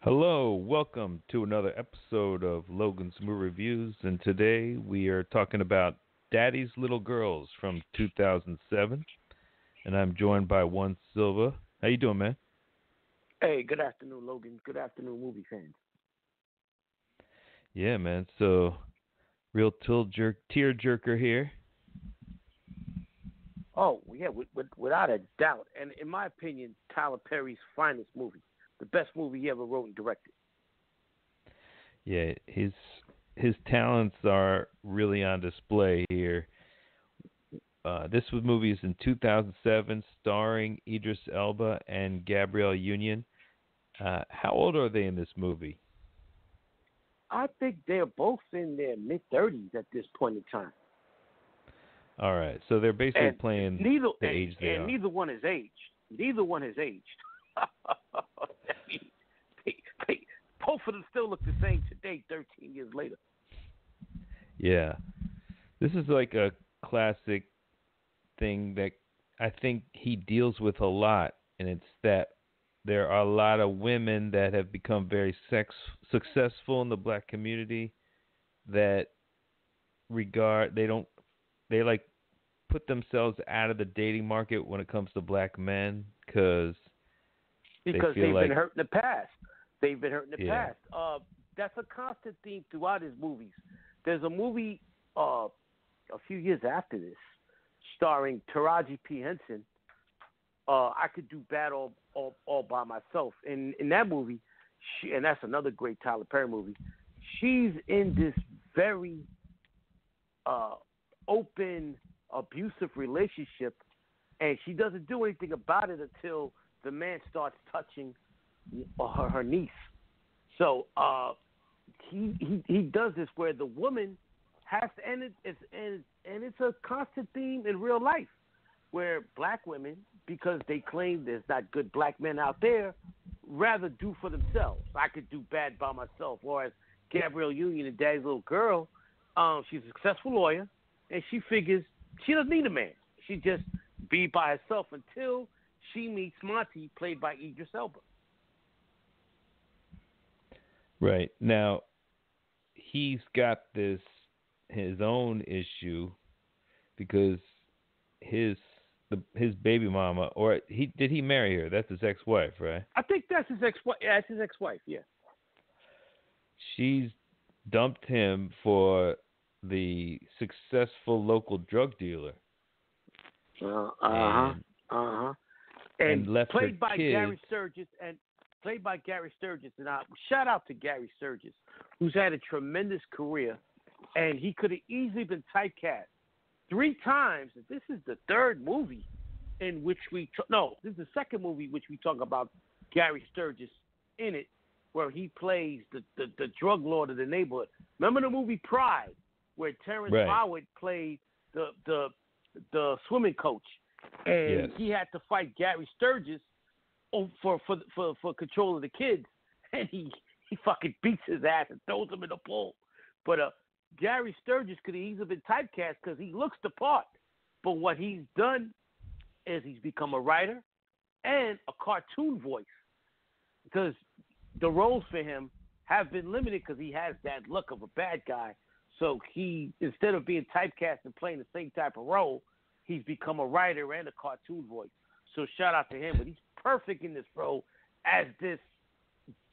Hello, welcome to another episode of Logan's Movie Reviews, and today we are talking about Daddy's Little Girls from 2007, and I'm joined by One Silva. How you doing, man? Hey, good afternoon, Logan. Good afternoon, movie fans. Yeah, man. So, real tear jerker here. Oh, yeah, without a doubt. And in my opinion, Tyler Perry's finest movie. The best movie he ever wrote and directed. Yeah, his talents are really on display here. This movie is in 2007, starring Idris Elba and Gabrielle Union. How old are they in this movie? I think they're both in their mid-30s at this point in time. All right, so they're basically And playing neither the age they and are. neither one has aged. Neither one has aged. I mean, they, they, both of them still look the same today, 13 years later. Yeah, this is like a classic thing that I think he deals with a lot, and it's that there are a lot of women that have become very successful in the black community that regard they like put themselves out of the dating market when it comes to black men because they Because feel they've been like hurt in the past. They've been hurt in the yeah, past. That's a constant theme throughout his movies. There's a movie a few years after this, starring Taraji P. Henson. I could do bad all by myself. In that movie, and that's another great Tyler Perry movie. She's in this very uh, open, abusive relationship, and she doesn't do anything about it until the man starts touching her niece. So he does this where the woman has to, and it's a constant theme in real life where black women, because they claim there's not good black men out there, rather do for themselves. I could do bad by myself. Whereas Gabrielle Union and Daddy's Little Girl, she's a successful lawyer, and she figures she doesn't need a man. She just be by herself until she meets Monty, played by Idris Elba. right. Now he's got his own issue because his his baby mama, or he marry her? That's his ex-wife, right? I think that's his ex-wife. Yeah, that's his ex-wife. Yeah. She's dumped him for the successful local drug dealer Uh-huh. and Uh-huh. and And left her played by kids. Gary Sturgis, and shout out to Gary Sturgis, who's had a tremendous career, and he could have easily been typecast three times. This is the third movie in which this is the second movie which we talk about Gary Sturgis in it, where he plays the drug lord of the neighborhood. Remember the movie Pride, where Terrence Right. Howard played the swimming coach, and Yes. he had to fight Gary Sturgis for control of the kids, and he fucking beats his ass and throws him in the pool. But Gary Sturgis could have easily been typecast because he looks the part. But what he's done is he's become a writer and a cartoon voice, because the roles for him have been limited because he has that look of a bad guy. So he, instead of being typecast and playing the same type of role, he's become a writer and a cartoon voice. So shout out to him. But he's perfect in this role as this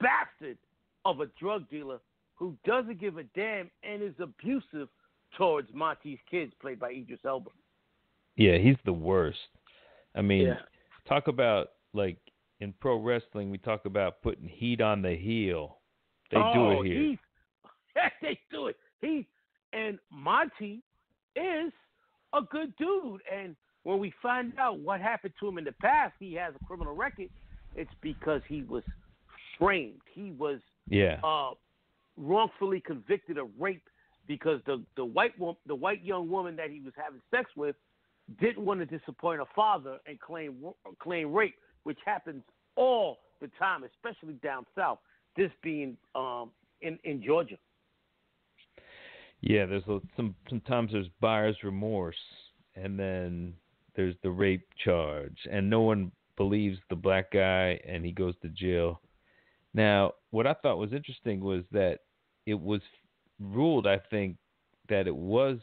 bastard of a drug dealer who doesn't give a damn and is abusive towards Monty's kids, played by Idris Elba. Yeah, he's the worst. I mean, Yeah. talk about like in pro wrestling, we talk about putting heat on the heel. They do it here. They do it. And Monty is a good dude. And when we find out what happened to him in the past, he has a criminal record. It's because he was framed. He was Yeah. wrongfully convicted of rape because the white young woman that he was having sex with didn't want to disappoint her father and claim rape, which happens all the time, especially down south. This being in Georgia. Yeah, sometimes there's buyer's remorse, and then there's the rape charge, and no one believes the black guy, and he goes to jail. Now, what I thought was interesting was that it was ruled, I think, that it was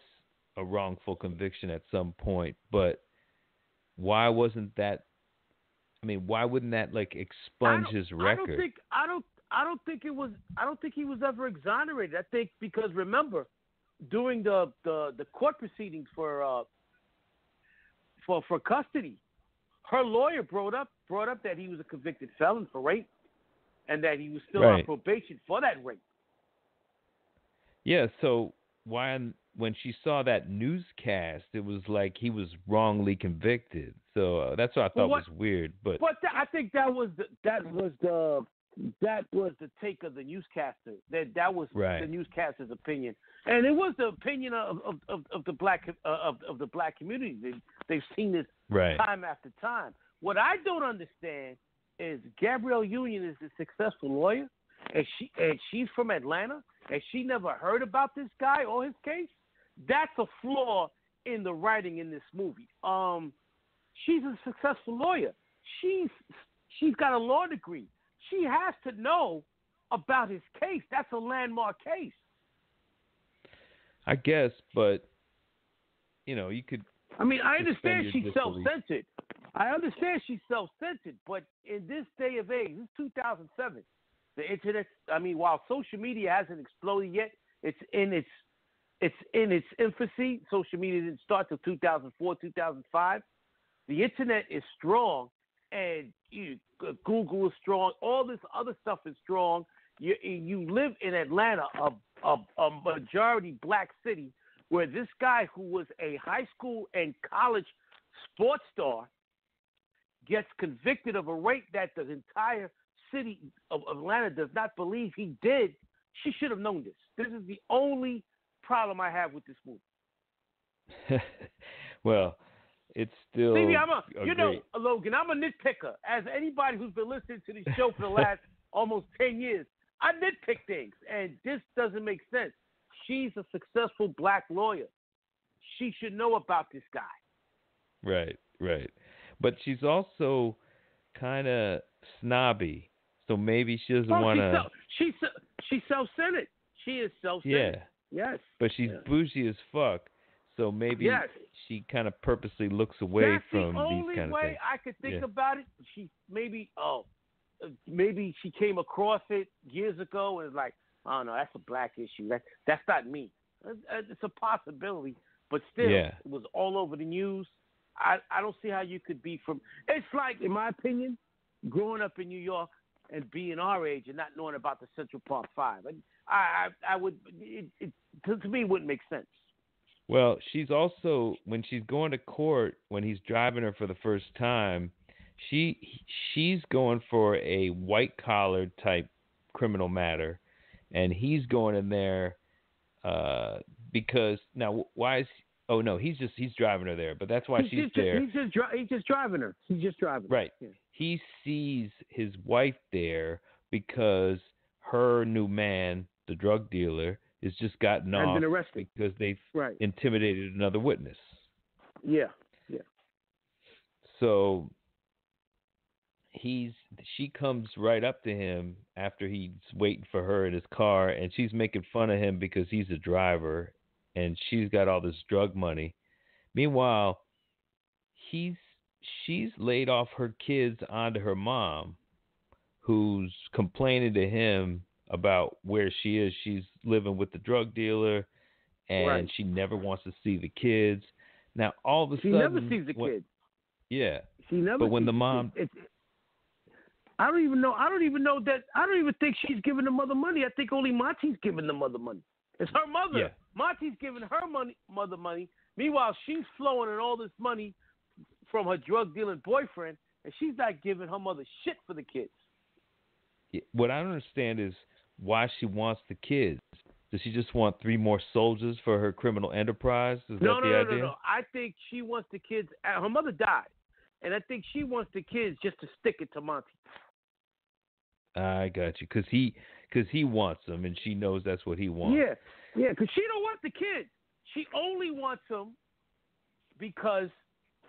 a wrongful conviction at some point, but why wasn't that? I mean, why wouldn't that like expunge his record? I don't think it was. I don't think he was ever exonerated. I think because remember, during the court proceedings for custody, her lawyer brought up that he was a convicted felon for rape, and that he was still on Right. probation for that rape. Yeah. So why, when she saw that newscast, it was like he was wrongly convicted. So that's what I But thought was weird. But I think that was the take of the newscaster. That was right. the newscaster's opinion, and it was the opinion of the black of the black community. They've seen this Right. time after time. What I don't understand is Gabrielle Union is a successful lawyer, and she's from Atlanta, and she never heard about this guy or his case. That's a flaw in the writing in this movie. She's a successful lawyer. She's got a law degree. She has to know about his case. That's a landmark case. I guess, but you could. I mean, I suspend understand your she's disbelief. self-centered. But in this day of age, this is 2007. The internet. I mean, while social media hasn't exploded yet, it's in its infancy. Social media didn't start till 2004, 2005. The internet is strong, and Google is strong. All this other stuff is strong. You live in Atlanta, a majority black city, where this guy who was a high school and college sports star gets convicted of a rape that the entire city of Atlanta does not believe he did. She should have known this. This is the only problem I have with this movie. Well, it's still. See, Logan, I'm a nitpicker. As anybody who's been listening to this show for the last almost 10 years, I nitpick things, and this doesn't make sense. She's a successful black lawyer. She should know about this guy. Right. But she's also kind of snobby, so maybe she doesn't want to. She's self-centered. She is self-centered. Yeah. Yes. But she's bougie as fuck, so maybe she kind of purposely looks away from these kind of things. That's the only way I could think about it. She maybe she came across it years ago and was like, I don't know, that's a black issue. That's not me. It's a possibility, but still, it was all over the news. I don't see how you could be from. It's like, in my opinion, growing up in New York and being our age and not knowing about the Central Park Five. I would. To me, it wouldn't make sense. Well, she's also, when she's going to court, when he's driving her for the first time, she's going for a white collar type criminal matter, and he's going in there because now why is he's driving her there, but that's why she's there. He's just driving her. He's just driving her. Right. Yeah. He sees his wife there because her new man, the drug dealer, has just gotten off been arrested because they've intimidated another witness. Yeah. So she comes right up to him after he's waiting for her in his car, and she's making fun of him because he's a driver and she's got all this drug money. Meanwhile, she's laid off her kids onto her mom, who's complaining to him about where she is. She's living with the drug dealer, and she never wants to see the kids. Now, all of a sudden, she never sees the kids. Yeah, she never. But when sees the mom, I don't even know that. I don't even think she's giving the mother money. I think only Monty's giving the mother money. It's her mother. Yeah. Monty's giving her mother money. Meanwhile, she's flowing in all this money from her drug dealing boyfriend, and she's not giving her mother shit for the kids. What I don't understand is why she wants the kids. Does she just want 3 more soldiers for her criminal enterprise? Is that the idea? No. I think she wants the kids. Her mother died, and I think she wants the kids just to stick it to Monty. I got you, because he wants them, and she knows that's what he wants. Yeah, because she don't want the kids. She only wants them because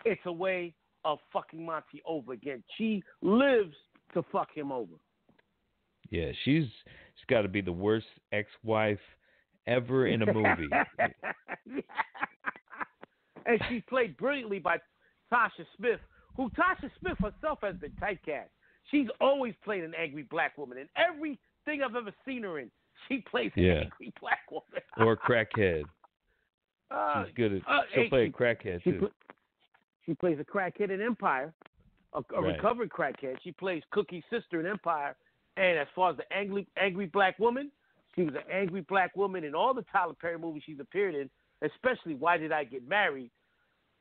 it's a way of fucking Monty over again. She lives to fuck him over. Yeah, she's got to be the worst ex-wife ever in a movie. And she's played brilliantly by Tasha Smith, who Tasha Smith herself has been typecast. She's always played an angry black woman. In everything I've ever seen her in, she plays an angry black woman. Or a crackhead. She's good at. She'll play a crackhead too. She plays a crackhead in Empire, a recovered crackhead. She plays Cookie's sister in Empire. And as far as the angry black woman, she was an angry black woman in all the Tyler Perry movies she's appeared in, especially Why Did I Get Married,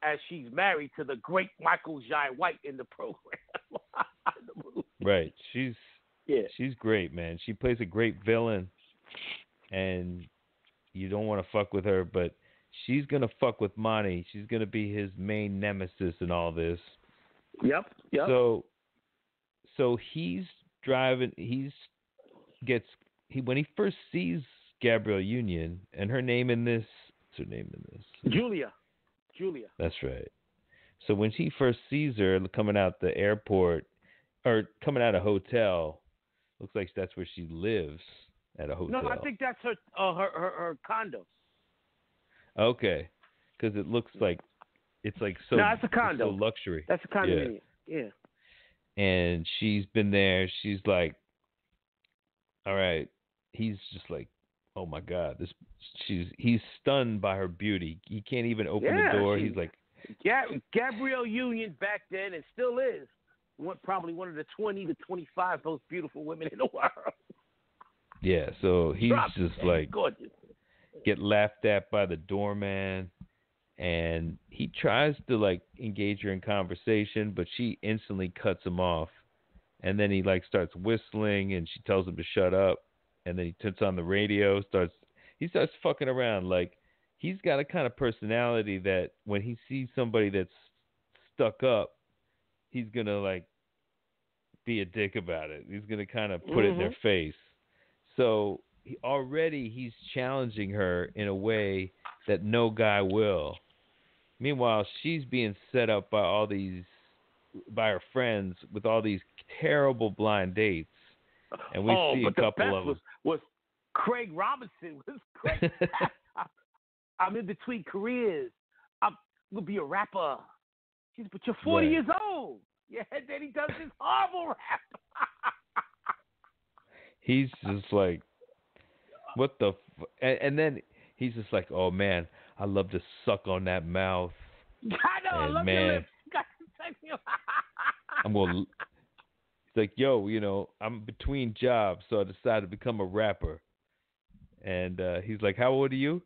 as she's married to the great Michael Jai White in the program. Right. She's great, man. She plays a great villain, and you don't want to fuck with her, but she's going to fuck with Monty. She's going to be his main nemesis in all this. Yep. So he's driving, when he first sees Gabrielle Union, and her name in this, what's her name in this? Julia. That's right. So when he first sees her coming out the airport, or coming out of a hotel, looks like that's where she lives, at a hotel. No, I think that's her condo. Okay, because it looks like it's like so. No, it's a condo. So luxury. That's a condominium. Yeah. And she's been there. She's like, all right. He's just like, oh my God, he's stunned by her beauty. He can't even open the door. He's like, Gabrielle Union back then, and still is, probably one of the 20 to 25 most beautiful women in the world. Yeah, so he's just like, gorgeous. Get laughed at by the doorman, and he tries to like engage her in conversation, but she instantly cuts him off. And then he like starts whistling, and she tells him to shut up. And then he turns on the radio, he starts fucking around. Like, he's got a kind of personality that when he sees somebody that's stuck up, he's going to like be a dick about it. He's going to kind of put it in their face. So he's challenging her in a way that no guy will. Meanwhile, she's being set up by her friends with all these terrible blind dates. And we see a couple of them. Was Craig Robinson. I'm in between careers. I'm going to be a rapper. She said, but you're 40 years old. Yeah, and then he does this horrible rap. He's just like, what the and then he's just like, oh man, I love to suck on that mouth. I know, I love your lips. I'm going to... It's like, yo, I'm between jobs, so I decided to become a rapper. And he's like, how old are you?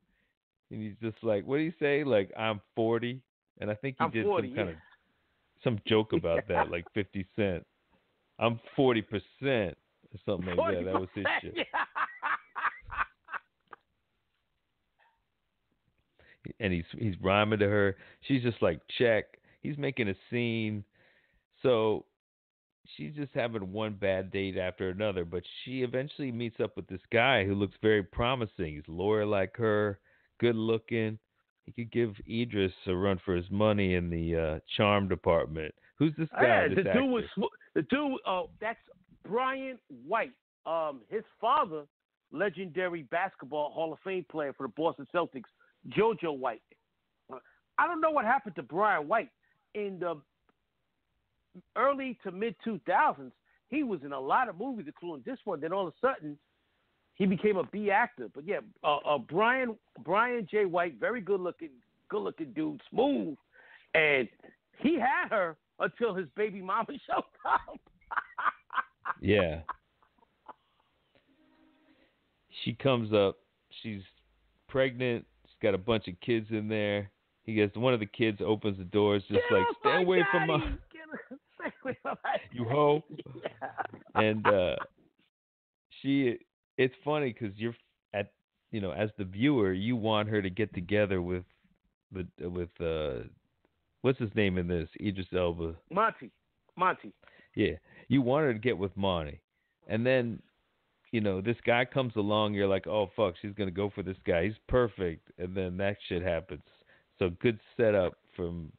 And he's just like, what do you say? Like, I'm 40. And I think he did 40, some joke about that, like 50 Cent. I'm 40% or something like that. That was his shit. Yeah. And he's rhyming to her. She's just like, check. He's making a scene. So she's just having one bad date after another, but she eventually meets up with this guy who looks very promising. He's a lawyer like her, good looking. He could give Idris a run for his money in the charm department. Who's this guy? The dude, that's Brian White. His father, legendary basketball Hall of Fame player for the Boston Celtics, JoJo White. I don't know what happened to Brian White in the early to mid 2000s. He was in a lot of movies, including this one. Then all of a sudden, he became a B actor. But yeah, Brian J. White, very good looking dude, smooth, and he had her until his baby mama showed up. Yeah. She comes up. She's pregnant. She's got a bunch of kids in there. He gets one of the kids opens the doors, just like, stay away from my. You hoe. Yeah. And it's funny because you're as the viewer, you want her to get together with what's his name in this? Idris Elba. Monty. Yeah. You want her to get with Monty. And then, this guy comes along, you're like, oh fuck, she's gonna go for this guy. He's perfect. And then that shit happens. So good setup from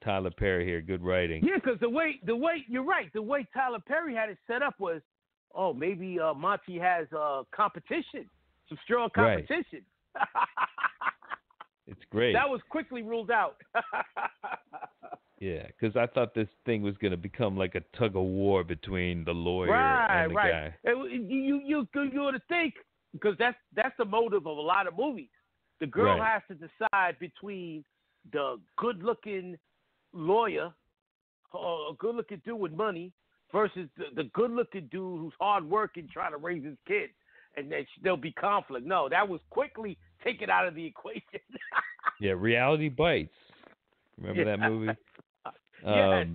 Tyler Perry here, good writing. Yeah, because the way you're right, the way Tyler Perry had it set up was, oh, maybe Monty has competition, some strong Right. competition. It's great. That was quickly ruled out. Yeah, because I thought this thing was going to become like a tug of war between the lawyer Right, and the right. guy. You would think, because that's the motive of a lot of movies. The girl Right. has to decide between the good-looking lawyer, or a good-looking dude with money, versus the good-looking dude who's hard-working trying to raise his kids, and then there'll be conflict. No, that was quickly taken out of the equation. Yeah, Reality Bites. Remember Yeah. that movie?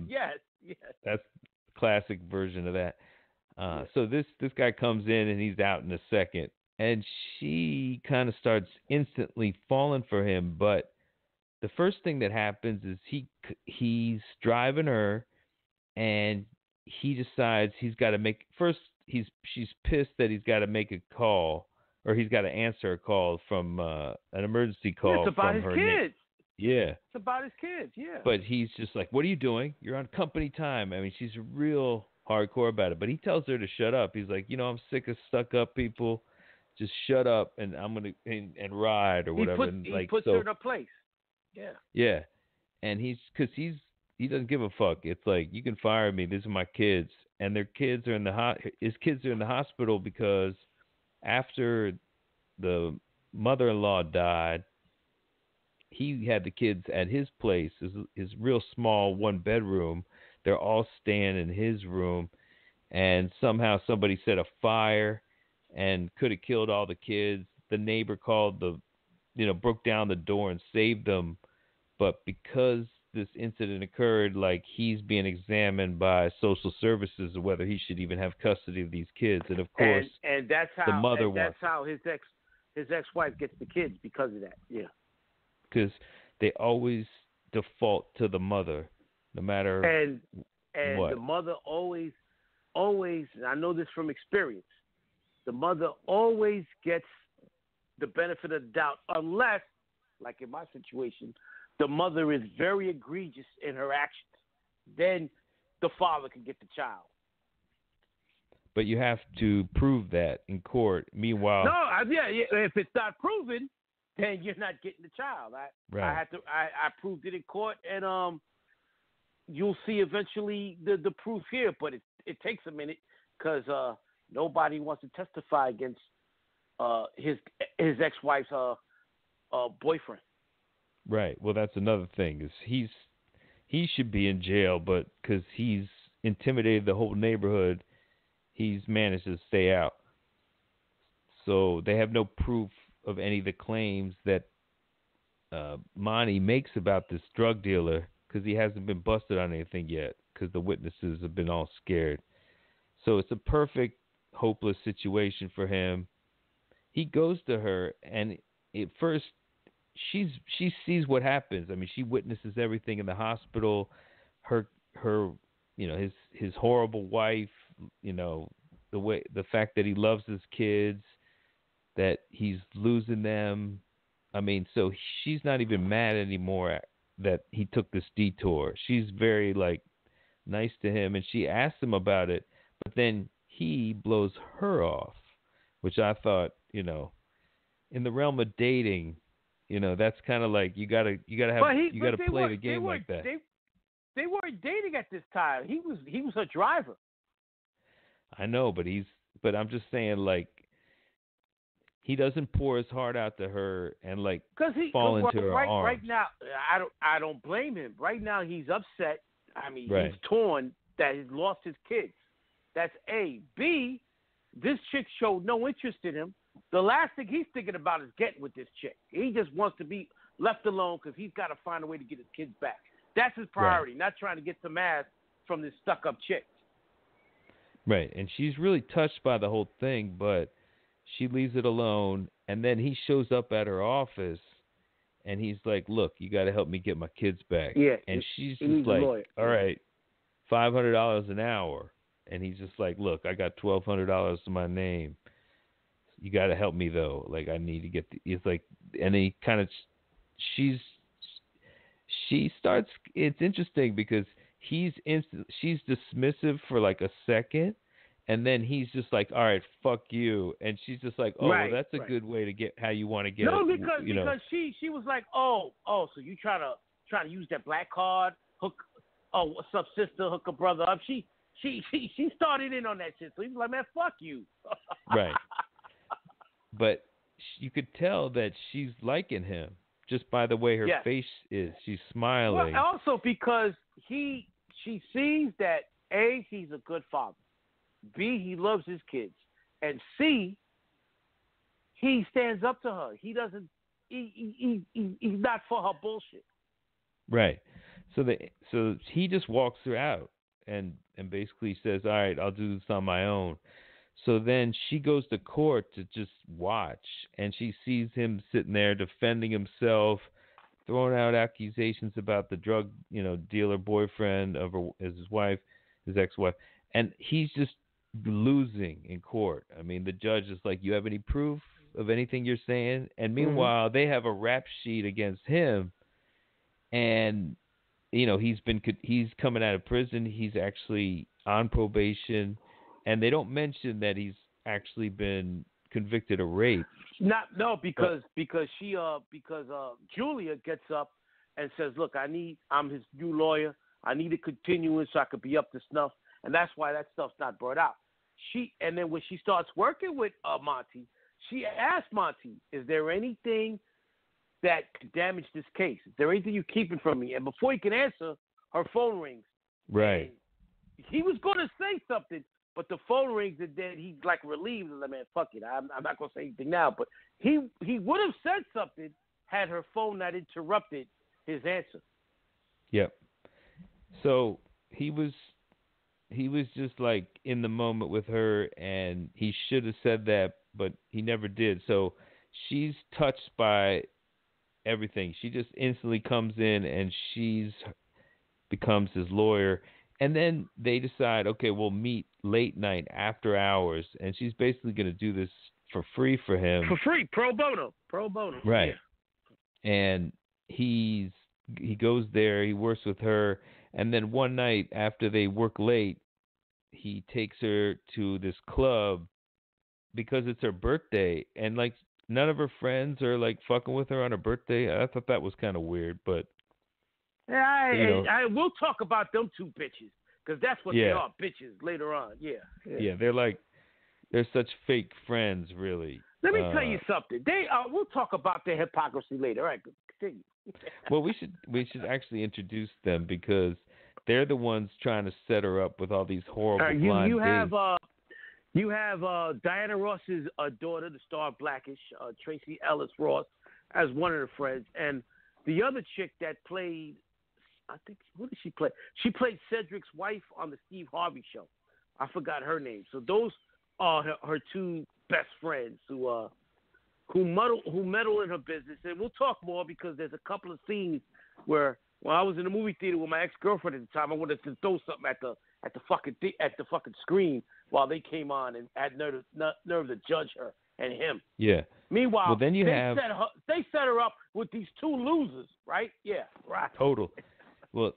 Yes. That's a classic version of that. So this guy comes in and he's out in a second, and she kind of starts instantly falling for him. But the first thing that happens is he's driving her, and he decides he's got to make first. She's pissed that he's got to make a call, or he's got to answer a call from an emergency Yeah, it's call about from his her. kids. Yeah. It's about his kids, yeah. But he's just like, "What are you doing? You're on company time." I mean, she's real hardcore about it. But he tells her to shut up. He's like, I'm sick of stuck up people. Just shut up, and I'm gonna and ride or whatever. And He like puts her so, in her place. Yeah. yeah. And he doesn't give a fuck. It's like, you can fire me. These are my kids, and their kids are in his kids are in the hospital because after the mother-in-law died, he had the kids at his place, his real small one bedroom. They're all staying in his room, and somehow somebody set a fire and could have killed all the kids. The neighbor called broke down the door and saved them, but because this incident occurred, like, he's being examined by social services of whether he should even have custody of these kids, and of course, And that's how the mother that's wants, how his ex-wife gets the kids because of that. Yeah. because they always default to the mother, no matter And what. the mother always, and I know this from experience, the mother always gets the benefit of the doubt, unless, like in my situation, the mother is very egregious in her actions. Then the father can get the child. But you have to prove that in court. Meanwhile, No, if it's not proven, then you're not getting the child. right. I proved it in court, and you'll see eventually the proof here. But it takes a minute because nobody wants to testify against his ex-wife's boyfriend. Right. Well, that's another thing, is he should be in jail, but because he's intimidated the whole neighborhood, he's managed to stay out. So they have no proof of any of the claims that Monty makes about this drug dealer, because he hasn't been busted on anything yet, because the witnesses have been all scared. So it's a perfect hopeless situation for him. He goes to her, and at first she sees what happens. I mean, she witnesses everything in the hospital. Her his horrible wife, the fact that he loves his kids, that he's losing them. I mean, so she's not even mad anymore that he took this detour. She's very, like, nice to him, and she asks him about it, but then he blows her off, which I thought, in the realm of dating, that's kind of like, you gotta play the game like that. They weren't dating at this time. He was a driver. I know, but I'm just saying, like, he doesn't pour his heart out to her and, like, fall into her arms. Right now, I don't blame him. Right now, he's upset. I mean, Right. he's torn that he's lost his kids. That's A. B, this chick showed no interest in him. The last thing he's thinking about is getting with this chick. He just wants to be left alone because he's got to find a way to get his kids back. That's his priority, not trying to get some ass from this stuck-up chick. Right, and she's really touched by the whole thing, but she leaves it alone, and then he shows up at her office, and he's like, "Look, you got to help me get my kids back." Yeah, and she's just like, "All right, $500 an hour," and he's just like, "Look, I got $1,200 to my name. You got to help me though. Like, I need to get." It's like, and he kind of, she starts. It's interesting because she's dismissive for like a second, and then he's just like, all right, fuck you, and she's just like, oh, well, Right, that's a right. good way to get how you want to get No, it, because you know. she was like, so you try to use that black card, hook, what's up, sister, hook a brother up. She started in on that shit. So he was like, man, fuck you. Right. But you could tell that she's liking him just by the way her Yes. face is. She's Well, smiling. also because she sees that A, he's a good father. B, he loves his kids. And C, he stands up to her. He doesn't. He's not for her bullshit. Right. So he just walks her out and basically says, "All right, I'll do this on my own." So then she goes to court to just watch, and she sees him sitting there defending himself, throwing out accusations about the drug, dealer boyfriend of his wife, his ex-wife, and he's just losing in court. I mean, the judge is like, "You have any proof of anything you're saying?" And Mm-hmm. meanwhile, they have a rap sheet against him, and he's coming out of prison. He's actually on probation, and they don't mention that he's actually been convicted of rape. Because Julia gets up and says, "Look, I'm his new lawyer. I need a continuance so I could be up to snuff." And that's why that stuff's not brought out. And then when she starts working with Monty, she asks Monty, "Is there anything that could damage this case? Is there anything you're keeping from me?" And before he can answer, her phone rings. Right. And he was going to say something, but the phone rings, and then he's like relieved. And like, man, fuck it. I'm not going to say anything now. But he would have said something had her phone not interrupted his answer. Yep. So he was just like in the moment with her, and he should have said that, but he never did. So she's touched by everything. She just instantly comes in and becomes his lawyer. And then they decide, okay, we'll meet late night after hours, and she's basically going to do this for free for him. For free, pro bono. Right. Yeah. And he goes there, he works with her, and then one night after they work late, he takes her to this club because it's her birthday, and like none of her friends are like fucking with her on her birthday. I thought that was kind of weird, but I will talk about them two bitches because that's what they are, bitches. Later on, yeah. They're such fake friends, really. Let me tell you something. We'll talk about their hypocrisy later. All right, continue. Well, we should actually introduce them because they're the ones trying to set her up with all these horrible blind dates. You have Diana Ross's daughter, the star of Blackish, Tracy Ellis Ross, as one of her friends, and the other chick that played, I think, what did she play? She played Cedric's wife on the Steve Harvey show. I forgot her name. So those are her two best friends who meddle in her business, and we'll talk more because there's a couple of scenes where when I was in the movie theater with my ex-girlfriend at the time, I wanted to throw something at the fucking screen while they came on and had nerve to judge her and him. Yeah. Meanwhile, well, then they set her up with these two losers, right? Yeah, right. Total. Well,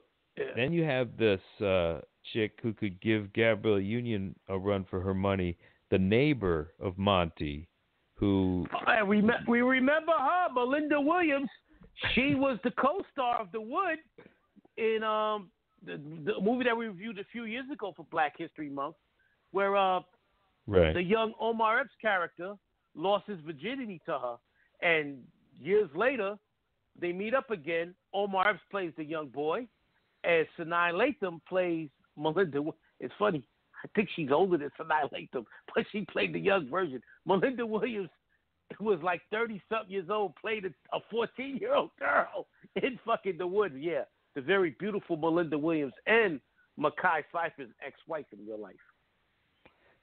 then you have this chick who could give Gabrielle Union a run for her money, the neighbor of Monty, who... we remember her, Melinda Williams. She was the co-star of The Wood in the movie that we reviewed a few years ago for Black History Month, where the young Omar Epps character lost his virginity to her, and years later they meet up again. Omar Epps plays the young boy, and Sanaa Lathan plays Melinda. It's funny. I think she's older than Sanaa Lathan, but she played the young version. Melinda Williams, who was like 30-something years old, played a 14-year-old girl in fucking The Wood. Yeah, the very beautiful Melinda Williams and Mekhi Phifer's ex-wife in real life.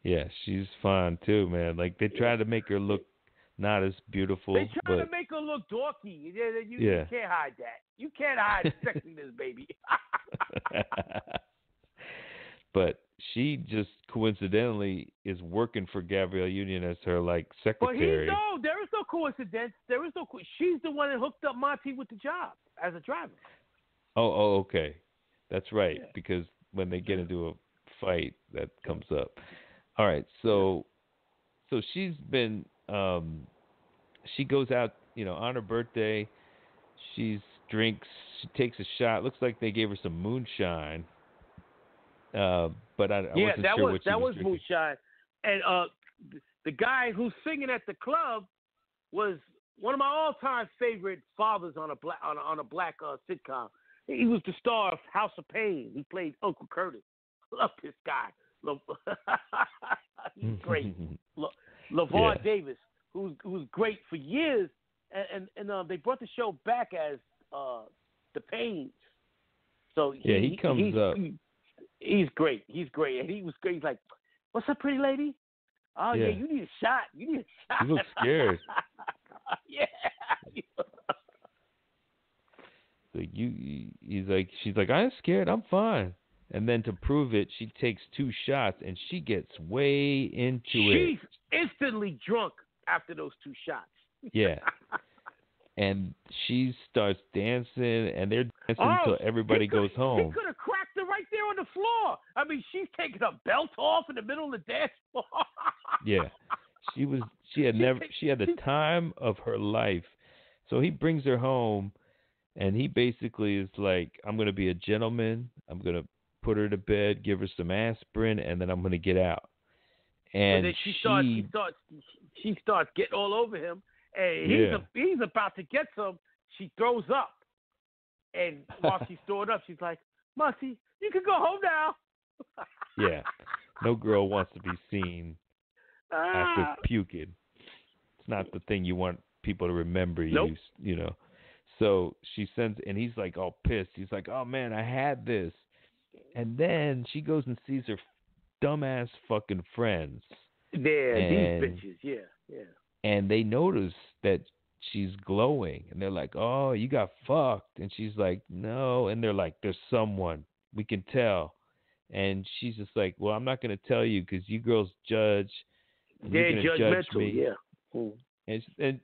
Yeah, she's fine too, man. Like they try to make her look not as beautiful. They try to make her look dorky. You can't hide that. You can't hide sexiness, baby. But she just coincidentally is working for Gabrielle Union as her secretary. But there is no coincidence. She's the one that hooked up Monty with the job as a driver. Oh, okay, that's right. Yeah. Because when they get into a fight, that comes up. All right, Yeah. so she's been she goes out, on her birthday. She's drinks. She takes a shot. Looks like they gave her some moonshine. But I Yeah, wasn't that sure was what she that was was drinking. moonshine, and the guy who's singing at the club was one of my all-time favorite fathers on a black sitcom. He was the star of House of Pain. He played Uncle Curtis. Love this guy. He's great. Yeah, LeVar Davis, who's great for years, and they brought the show back as the Pains. So yeah. He comes up. he's great. He's great, and he was great. He's like, "What's up, pretty lady? Oh yeah, Yeah, you need a shot. You need a he shot." looks scared. Yeah. Like he's like, she's like, I'm scared. I'm fine. And then to prove it, she takes two shots and she gets way into it. She's instantly drunk after those two shots. Yeah, and she starts dancing, and they're dancing Oh, until everybody goes he home. could have cracked her right there on the floor. I mean, she's taking her belt off in the middle of the dance floor. Yeah, she was. She had never. She had the she, time of her life. So he brings her home, and he basically is like, "I'm gonna be a gentleman. I'm gonna put her to bed, give her some aspirin, and then I'm gonna get out." but And then she starts getting all over him, and yeah, he's about to get some. She throws up, and while she's throwing up, she's like, "Musty, you can go home now." yeah. No girl wants to be seen after Ah. puking. It's not the thing you want people to remember Nope. you. So she sends, and he's like all pissed. He's like, "Oh man, I had this." And then she goes and sees her dumbass fucking friends, Yeah, these and bitches. Yeah, yeah. they notice that she's glowing, and they're like, "Oh, you got fucked," and she's like, "No," and they're like, "There's someone, we can tell," and she's just like, "Well, I'm not gonna tell you because you girls judge, and you're They're gonna judge judgmental. me." Yeah. Mm.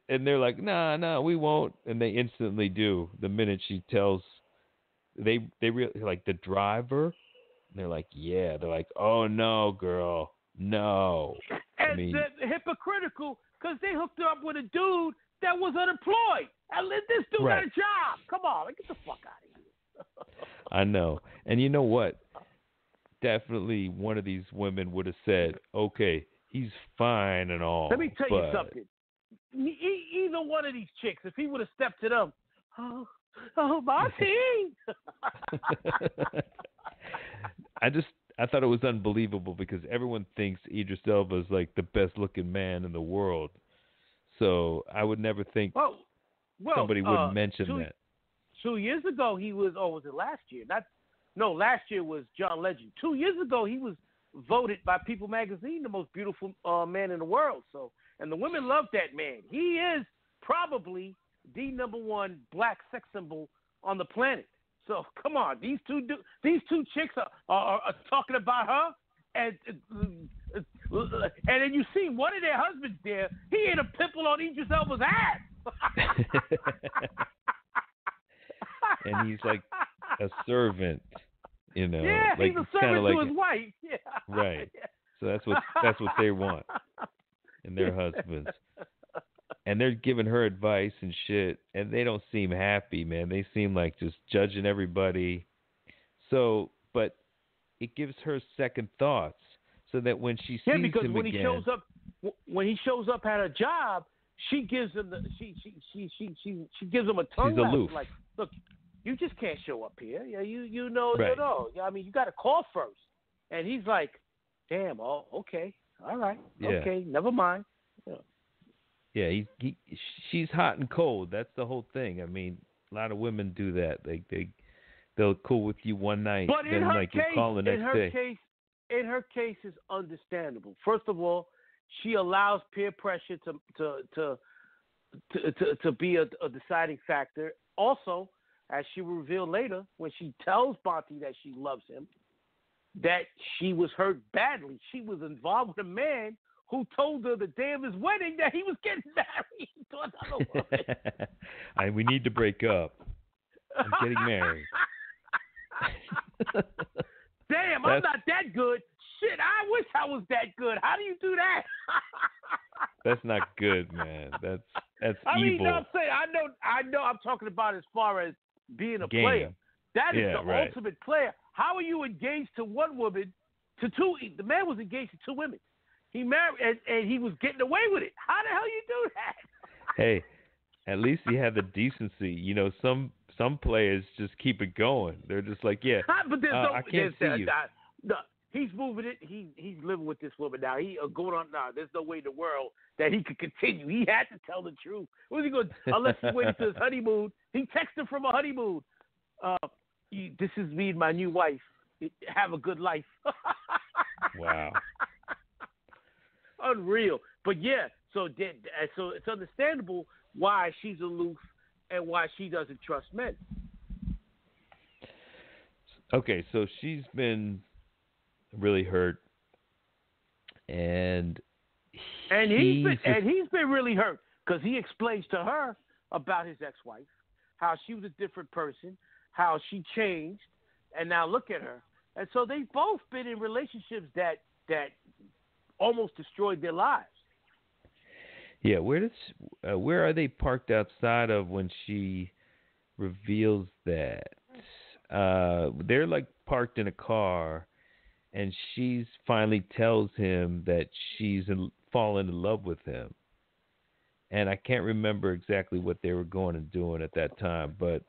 And they're like, nah, we won't, and they instantly do the minute she tells. They really like the driver. And they're like, yeah. They're like, oh no, girl, no. I And mean, they're hypocritical because they hooked her up with a dude that was unemployed. And this dude got right? a job. Come on, get the fuck out of here. I know. And you know what? Definitely, one of these women would have said, okay, he's fine and Let me all, tell you but something. Either one of these chicks, if he would have stepped to them, oh, my team. I thought it was unbelievable because everyone thinks Idris Elba is like the best looking man in the world. So I would never think well, somebody would mention two that. 2 years ago he was. Oh, was it last year? No, last year was John Legend. 2 years ago he was voted by People Magazine the most beautiful man in the world. So, and the women love that man. He is probably the number one black sex symbol on the planet. So come on, these two chicks are talking about her, and then you see one of their husbands there. He had a pimple on Idris Elba's ass. And he's like a servant, Yeah, like he's a it's kind of servant like to his wife. Yeah. right. So that's what they want in their husbands. And they're giving her advice and shit, and they don't seem happy, man. They seem like just judging everybody. So, but it gives her second thoughts, so that when she Yeah, sees because him when again, he shows up at a job, she gives him she gives him a tongue she's lashing, aloof. like, look, you just can't show up here. Yeah, you know. Right. I mean, you got to call first. And he's like, damn. Oh, okay, all right, Yeah. okay, never mind. Yeah. Yeah, she's hot and cold. That's the whole thing. I mean, a lot of women do that. They'll cool with you one night, But then like you call the next day. in her case, is understandable. First of all, she allows peer pressure to be a deciding factor. Also, as she will reveal later, when she tells Bonte that she loves him, that she was hurt badly. She was involved with a man who told her the day of his wedding that he was getting married to another woman. We need to break up. I'm getting married. Damn, I'm not that good. shit, I wish I was that good. How do you do that? That's not good, man. That's I mean, evil. I'm saying, I know. I'm talking about as far as being a player. Game. That is Yeah, the right. ultimate player. How are you engaged to one woman, to two? The man was engaged to two women. He married, and he was getting away with it. How the hell you do that? Hey, at least he had the decency. You know, some players just keep it going. They're just like, yeah, But there's I can't see you. no, he's moving it. He's living with this woman now. He going on now. There's no way in the world that he could continue. He had to tell the truth. What was he going? Unless he waited till his honeymoon. He texted from a honeymoon. This is me and my new wife. Have a good life. Wow. Unreal. But yeah, so it's understandable why she's aloof and why she doesn't trust men. Okay, so she's been really hurt, and he's been really hurt because he explains to her about his ex-wife, how she was a different person, how she changed, and now look at her. And so they've both been in relationships that almost destroyed their lives. Yeah, where are they parked outside of when she reveals that? They're like parked in a car, and she's finally tells him that she's fallen in love with him. And I can't remember exactly what they were going and doing at that time, but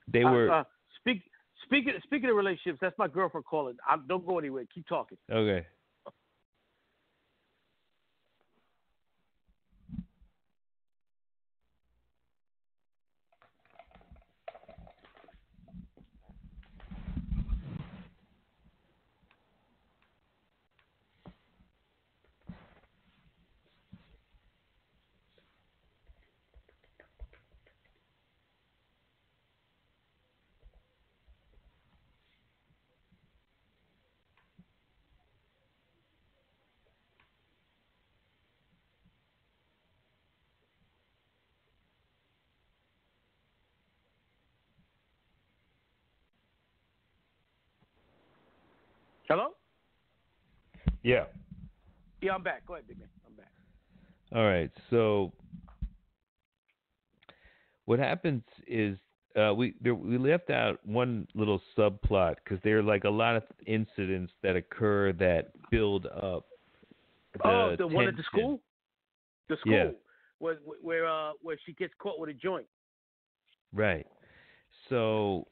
they were. Speaking of relationships, that's my girlfriend calling. Don't go anywhere. Keep talking. Okay. Hello? Yeah. Yeah, I'm back. Go ahead, big man. I'm back. All right. So what happens is we left out one little subplot because there are like a lot of incidents that occur that build up the one at the tension. school? The school. Yeah. Where she gets caught with a joint. Right. So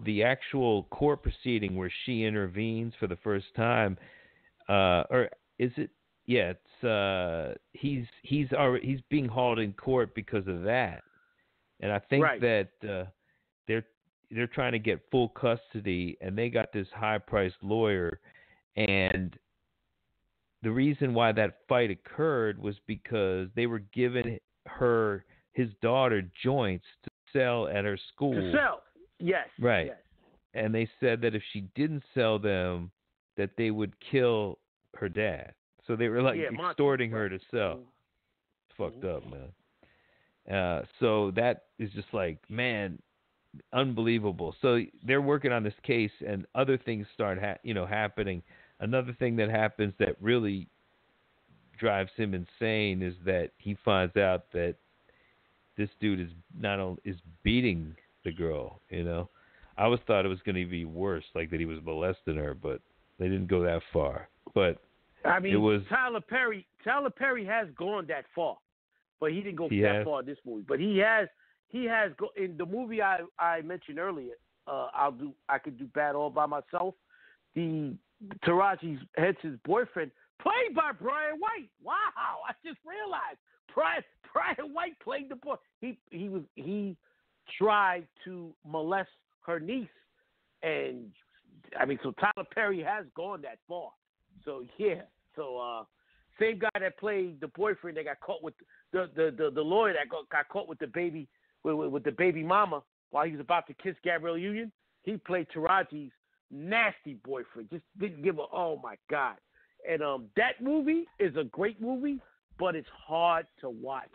the actual court proceeding where she intervenes for the first time, or is it? Yeah, it's he's being hauled in court because of that, and I think Right. that they're trying to get full custody, and they got this high priced lawyer, and the reason why that fight occurred was because they were giving his daughter joints to sell at her school. To sell. Yes. Right. Yes. And they said that if she didn't sell them, that they would kill her dad. So they were like extorting her to sell. It's fucked up, man. So that is just like, man, unbelievable. So they're working on this case, and other things start happening. Another thing that happens that really drives him insane is that he finds out that this dude is beating the girl. I always thought it was going to be worse, like that he was molesting her, but they didn't go that far. But I mean, it was Tyler Perry has gone that far, but he didn't go that far in this movie. But he has in the movie I mentioned earlier. I could do bad all by myself. The Taraji Henson's boyfriend, played by Brian White. Wow, I just realized Brian White played the boy. He tried to molest her niece, and I mean, so Tyler Perry has gone that far. So yeah, same guy that played the boyfriend that got caught with the lawyer that got caught with the baby with the baby mama while he was about to kiss Gabrielle Union. He played Taraji's nasty boyfriend. Just didn't give a, oh my God. And that movie is a great movie, but it's hard to watch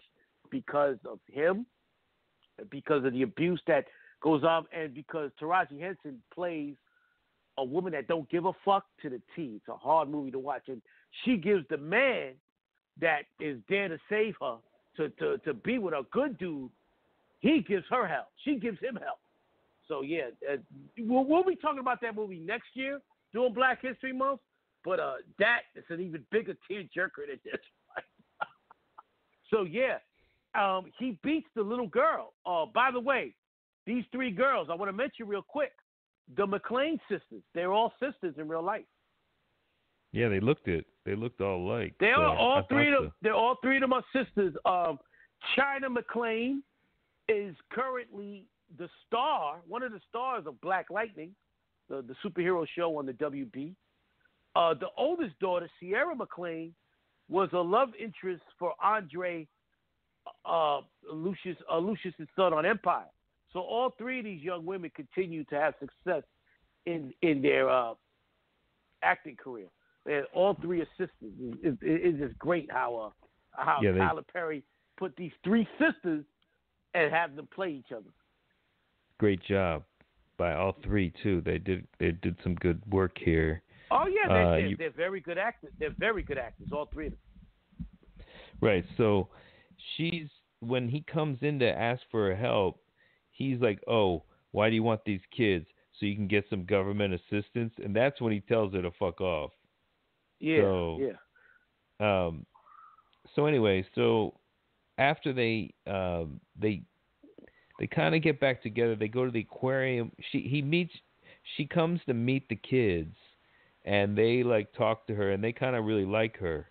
because of him, because of the abuse that goes on, and because Taraji Henson plays a woman that don't give a fuck to the T. It's a hard movie to watch, and she gives the man that is there to save her to be with a good dude. He gives her hell. She gives him hell. So yeah, we'll be talking about that movie next year during Black History Month. But that is an even bigger tearjerker than this one. So yeah, he beats the little girl. By the way, these three girls I want to mention real quick. The McClane sisters. They're all sisters in real life. Yeah, they looked all alike. They are all three of them. So. They're all three of them are sisters. China McClane is currently the star, one of the stars of Black Lightning, the superhero show on the WB. The oldest daughter, Sierra McClane, was a love interest for Andre Lucius's son on Empire. So all three of these young women continue to have success in their acting career. And all three are sisters. It's just great how Tyler Perry put these three sisters and have them play each other. Great job by all three too. They did some good work here. Oh yeah, they're very good actors. They're very good actors, all three of them. Right. So when he comes in to ask for help, he's like, "Oh, why do you want these kids? So you can get some government assistance?" And that's when he tells her to fuck off. Yeah. So anyway, after they kind of get back together, they go to the aquarium. She comes to meet the kids, and they like talk to her, and they kind of really like her.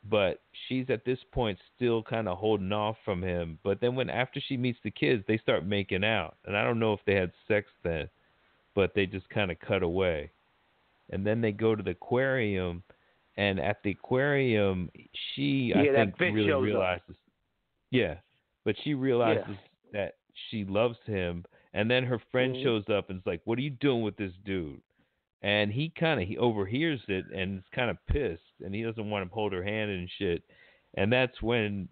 But she's at this point still kind of holding off from him. But then after she meets the kids, they start making out. And I don't know if they had sex then, but they just kind of cut away. And then they go to the aquarium, and at the aquarium, I think really realizes. Up. Yeah, but she realizes that she loves him, and then her friend shows up and is like, "What are you doing with this dude?" And he overhears it and is kind of pissed, and he doesn't want to hold her hand and shit. And that's when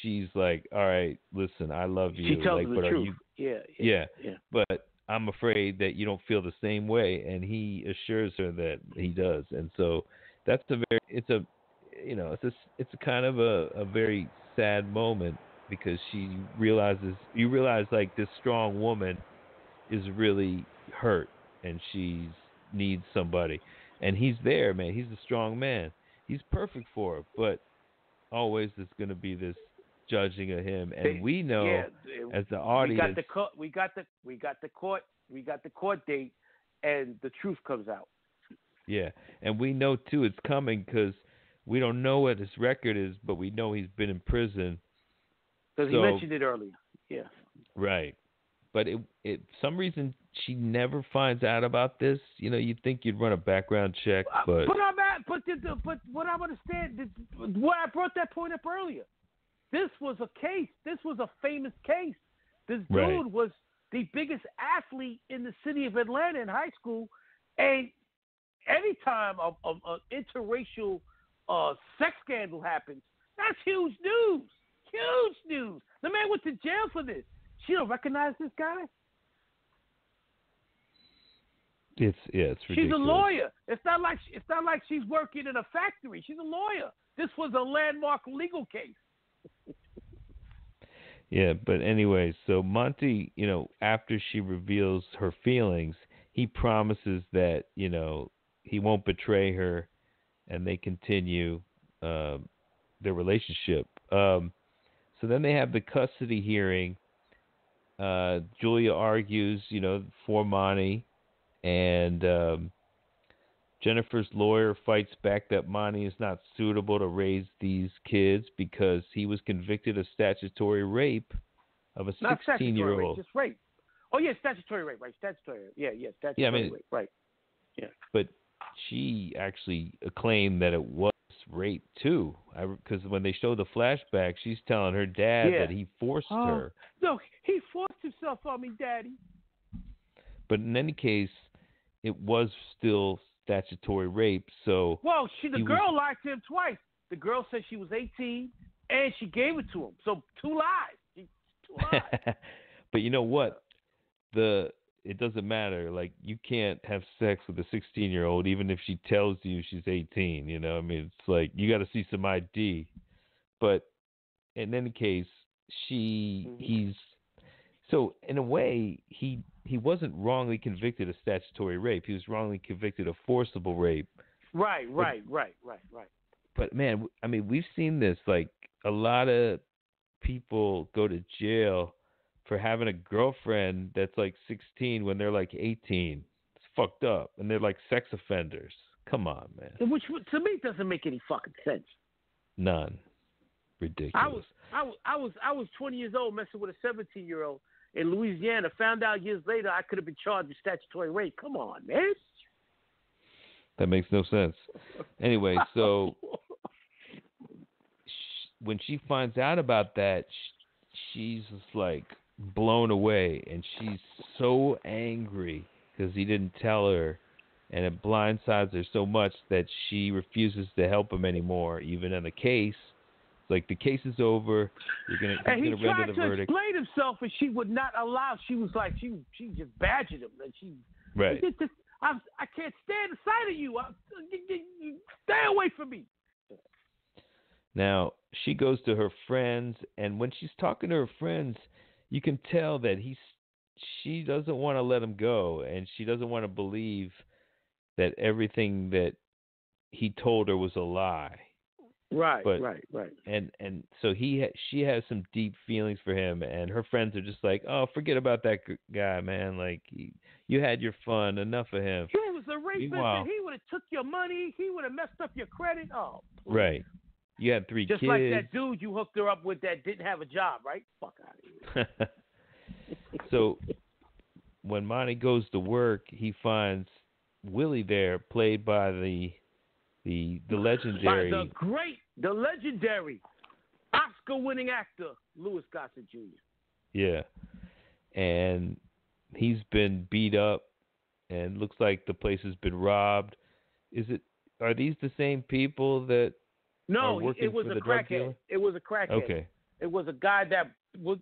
she's like, "All right, listen, I love you." She tells him the truth. Yeah. But I'm afraid that you don't feel the same way, and he assures her that he does. And so that's it's a kind of a very sad moment, because you realize like this strong woman is really hurt, and she needs somebody, and he's there, man. He's a strong man. He's perfect for her, but always there's going to be this judging of him, and we know as the audience, we got the court date, and the truth comes out. Yeah, and we know too it's coming, because we don't know what his record is, but we know he's been in prison. Because he mentioned it earlier. Yeah. Right. But it some reason she never finds out about this. You know, you'd think you'd run a background check, but what I understand, what I brought that point up earlier. This was a case. This was a famous case. This dude was the biggest athlete in the city of Atlanta in high school, and anytime an interracial sex scandal happens, that's huge news. Huge news. The man went to jail for this. She don't recognize this guy. It's ridiculous. She's a lawyer. It's not like she's working in a factory. She's a lawyer. This was a landmark legal case. Yeah, but anyway, so Monty, after she reveals her feelings, he promises that, he won't betray her, and they continue their relationship. So then they have the custody hearing. Julia argues, for Monty, and Jennifer's lawyer fights back that Monty is not suitable to raise these kids because he was convicted of statutory rape of a 16-year-old. Just rape. Oh yeah, statutory rape, right? Statutory. Yeah, statutory rape, right? Yeah. But she actually claimed that it was rape too, because when they show the flashback, she's telling her dad that he forced her. No, he forced himself on me, Daddy. But in any case, it was still statutory rape. So the girl lied to him twice. The girl said she was 18, and she gave it to him. So two lies. Two lies. But you know what? it doesn't matter. Like, you can't have sex with a 16-year-old even if she tells you she's 18. You know, I mean, it's like you got to see some ID. But in any case, he's so in a way he wasn't wrongly convicted of statutory rape. He was wrongly convicted of forcible rape. Right. But but man, I mean, we've seen this. Like, a lot of people go to jail for having a girlfriend that's like 16 when they're like 18. It's fucked up, and they're like sex offenders. Come on, man. Which to me doesn't make any fucking sense. None. Ridiculous. I was 20 years old messing with a 17-year-old in Louisiana. Found out years later I could have been charged with statutory rape. Come on, man. That makes no sense. Anyway, so when she finds out about that, she's just like blown away, and she's so angry because he didn't tell her, and it blindsides her so much that she refuses to help him anymore, even in the case. It's like, the case is over. He's gonna render the verdict. And he tried to explain himself, and she would not allow. She was like, she just badgered him, and she right. I can't stand the sight of you. Stay away from me. Now, she goes to her friends, and when she's talking to her friends, you can tell that she doesn't want to let him go, and she doesn't want to believe that everything that he told her was a lie. Right. And so she has some deep feelings for him, and her friends are just like, oh, forget about that guy, man. Like, you had your fun. Enough of him. He was a rapist, and he would have took your money. He would have messed up your credit. Oh, please. Right. You had 3 kids. Just like that dude you hooked her up with that didn't have a job, right? Fuck out of here. So when Monty goes to work, he finds Willie there, played by the legendary, the legendary Oscar-winning actor Louis Gossett Jr. Yeah, and he's been beat up, and looks like the place has been robbed. Are these the same people that? No, it was a crackhead. It was a crackhead. Okay. It was a guy that was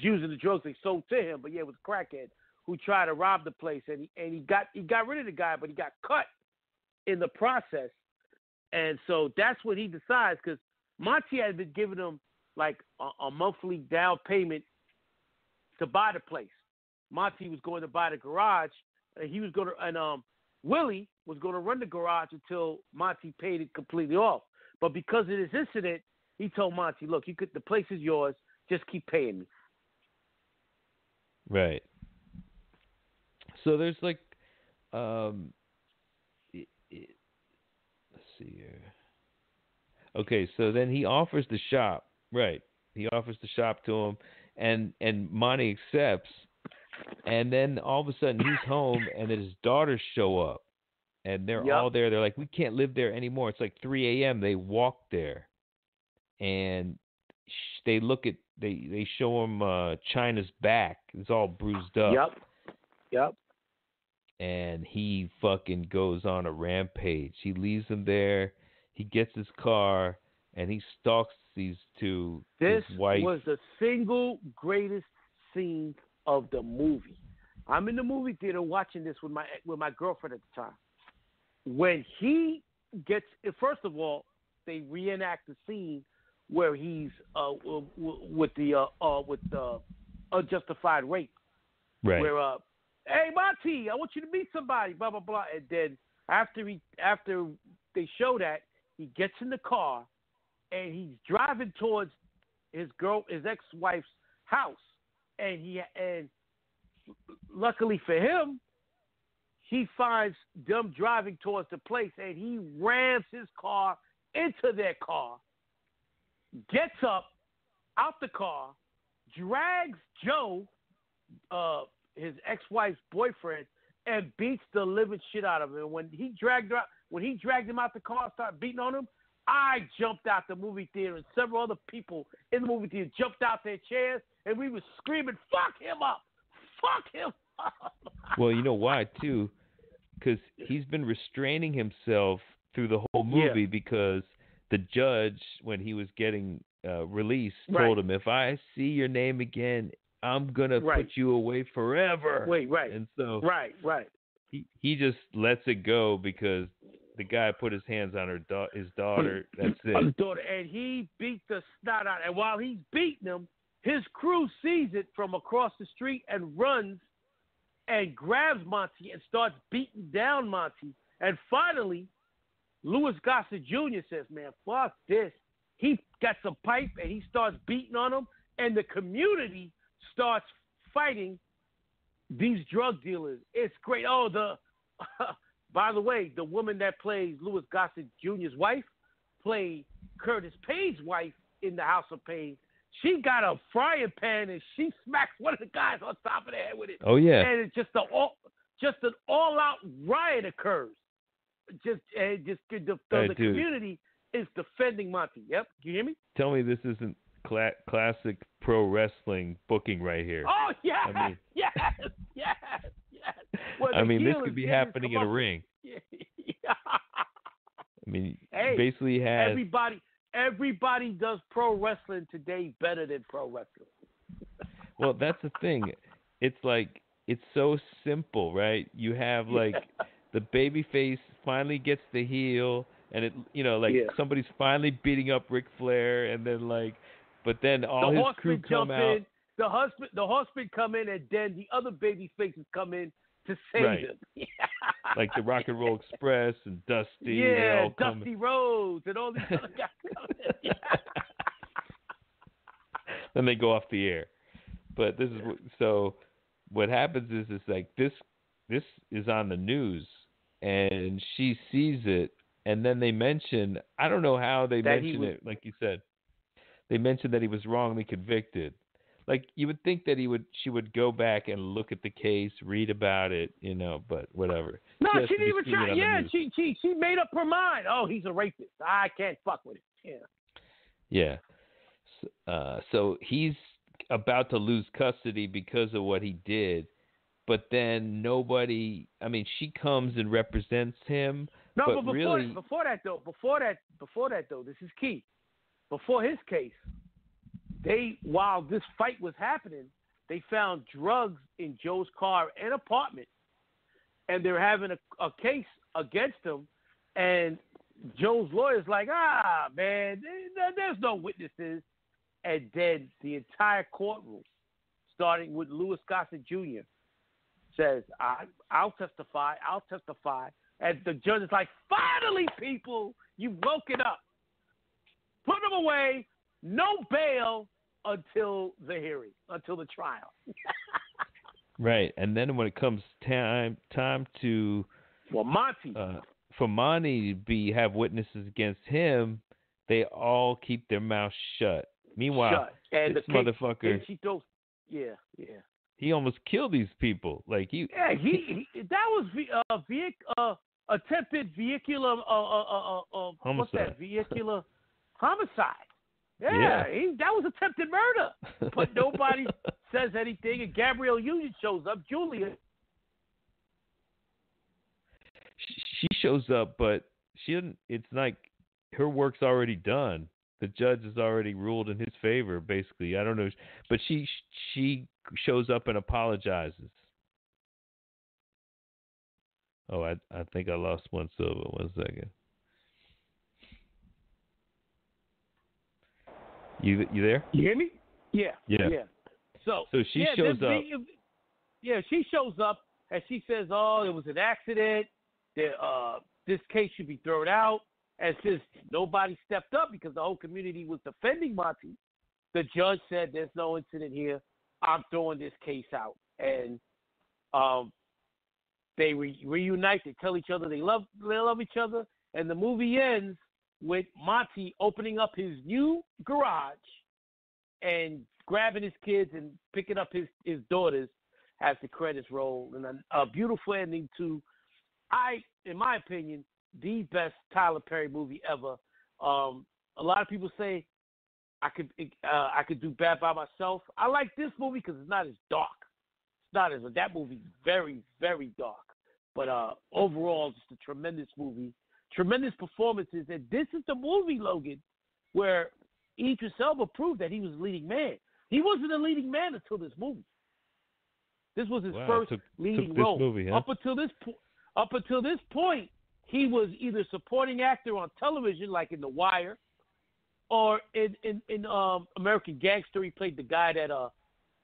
using the drugs they sold to him, but yeah, it was a crackhead who tried to rob the place, and he got rid of the guy, but he got cut in the process, and so that's what he decides, because Monty had been giving him like a monthly down payment to buy the place. Monty was going to buy the garage, and Willie was going to run the garage until Monty paid it completely off. But because of this incident, he told Monty, "Look, the place is yours. Just keep paying me." Right. So there's like, let's see here. Okay, so then he offers the shop. Right. He offers the shop to him, and Monty accepts. And then all of a sudden he's home, and then his daughters show up, and they're all there. They're like, we can't live there anymore. It's like 3 a.m. They walk there, and they show him China's back. It's all bruised up. Yep. And he fucking goes on a rampage. He leaves them there. He gets his car, and he stalks these two. This his wife. was the single greatest scene of the movie. I'm in the movie theater watching this with my girlfriend at the time. When he gets, first of all, they reenact the scene where he's with the unjustified rape. Right. Where hey Monty, I want you to meet somebody, blah blah blah. And then after they show that, he gets in the car and he's driving towards his ex-wife's house. And luckily for him, he finds them driving towards the place, and he rams his car into their car, gets up out the car, drags Joe, his ex-wife's boyfriend, and beats the living shit out of him. And when he dragged him out the car and started beating on him, I jumped out the movie theater, and several other people in the movie theater jumped out their chairs, and we were screaming, "Fuck him up! Fuck him up!" Well, you know why, too? Because he's been restraining himself through the whole movie because the judge, when he was getting released, told him, if I see your name again I'm gonna Right. put you away forever. Wait. Right. And so Right. Right. he just lets it go because the guy put his hands on his daughter. That's On it. his daughter, and he beat the snot out. And while he's beating him, his crew sees it from across the street and runs and grabs Monty and starts beating down Monty. And finally, Louis Gossett Jr. says, "Man, fuck this." He gets a pipe and he starts beating on him, and the community starts fighting these drug dealers. It's great. Oh, by the way, the woman that plays Louis Gossett Jr.'s wife played Curtis Payne's wife in The House of Pain. She got a frying pan and she smacks one of the guys on top of the head with it. Oh yeah. And it's just an all-out riot occurs. The community is defending Monty. Yep, you hear me? Tell me this isn't classic pro wrestling booking right here. Oh yes, I mean, yes. Well, I mean, this could be happening in a ring. Yeah. I mean, Hey, basically has everybody does pro wrestling today better than pro wrestling. Well, that's the thing. It's like it's so simple, right? You have like the baby face finally gets the heel, and it somebody's finally beating up Ric Flair, and then but then all his crew come out. The husband come in, and then the other baby faces come in to save him. Like the Rock and Roll Express and Dusty. Yeah, Dusty Rhodes and all these other guys come in. Then they go off the air. But this is what happens is it's like this is on the news, and she sees it, and then they mention, I don't know how they mention it, like you said. They mentioned that he was wrongly convicted. Like you would think that she would go back and look at the case, read about it, but whatever. No, she didn't even try. Yeah, she made up her mind. Oh, he's a rapist. I can't fuck with it. Yeah. Yeah. So he's about to lose custody because of what he did, but then nobody. I mean, she comes and represents him. No, but before that though, this is key. Before his case, while this fight was happening, they found drugs in Joe's car and apartment, and they're having a case against him. And Joe's lawyer's like, man, there's no witnesses. And then the entire courtroom, starting with Louis Gossett Jr., says, I'll testify. And the judge is like, finally, people, you've woken up. Put them away. No bail until the hearing, until the trial. Right. And then when it comes time to Monty. For Monty to have witnesses against him, they all keep their mouth shut. Meanwhile, and this motherfucker, and she goes, yeah. He almost killed these people. Like he that was attempted vehicular homicide. What's that? Vehicular homicide. Yeah. That was attempted murder. But nobody says anything, and Gabrielle Union shows up. Julia. She shows up, but she didn't. It's like her work's already done. The judge has already ruled in his favor, basically. I don't know, but she shows up and apologizes. Oh, I think I lost one silver. 1 second. You there? You hear me? Yeah. So she shows up. She shows up and she says, "Oh, there was an accident. This case should be thrown out." And since nobody stepped up because the whole community was defending Monty, the judge said, "There's no incident here. I'm throwing this case out." And they reunite. They tell each other they love each other. And the movie ends with Monty opening up his new garage and grabbing his kids and picking up his daughters as the credits roll. And a beautiful ending to, in my opinion, the best Tyler Perry movie ever. A lot of people say I could do Bad by Myself. I like this movie because it's not as dark. That movie's very, very dark. But overall, just a tremendous movie, tremendous performances. And this is the movie, Logan, where Idris Elba proved that he was the leading man. He wasn't a leading man until this movie. This was his first leading this role. Movie, huh? Up until this point, he was either supporting actor on television, like in The Wire, or in American Gangster. He played the guy that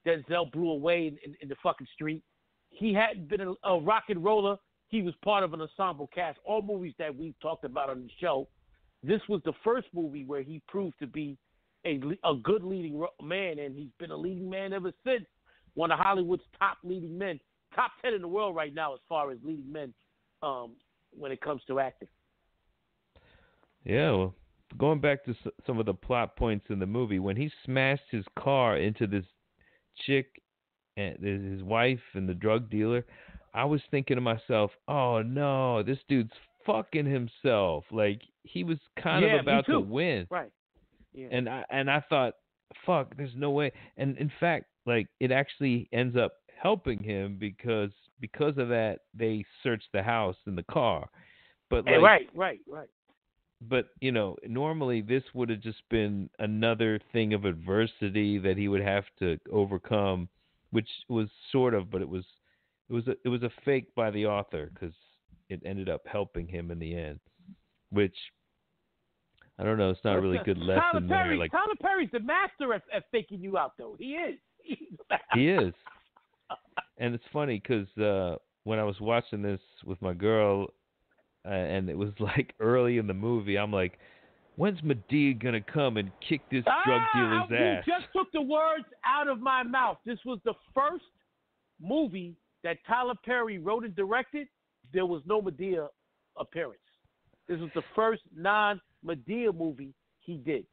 Denzel blew away in the fucking street. He hadn't been a rock and roller. He was part of an ensemble cast. All movies that we've talked about on the show. This was the first movie where he proved to be a good leading man, and he's been a leading man ever since. One of Hollywood's top leading men, top 10 in the world right now as far as leading men when it comes to acting. Yeah, well, going back to some of the plot points in the movie, when he smashed his car into this chick and his wife and the drug dealer, I was thinking to myself, oh no, this dude's fucking himself. Like, he was kind of about to win. Right. Yeah. And I thought, fuck, there's no way. And in fact, like, it actually ends up helping him because of that they searched the house and the car. But like, right. But, you know, normally this would have just been another thing of adversity that he would have to overcome, which was sort of, but it was a fake by the author because it ended up helping him in the end, which, I don't know, it's not a really good lesson there. Like, Tyler Perry's the master at faking you out, though. He is. He is. And it's funny because when I was watching this with my girl, and it was like early in the movie, I'm like, when's Madea gonna come and kick this drug dealer's ass? You just took the words out of my mouth. This was the first movie that Tyler Perry wrote and directed. There was no Madea appearance. This was the first non-Madea movie he did.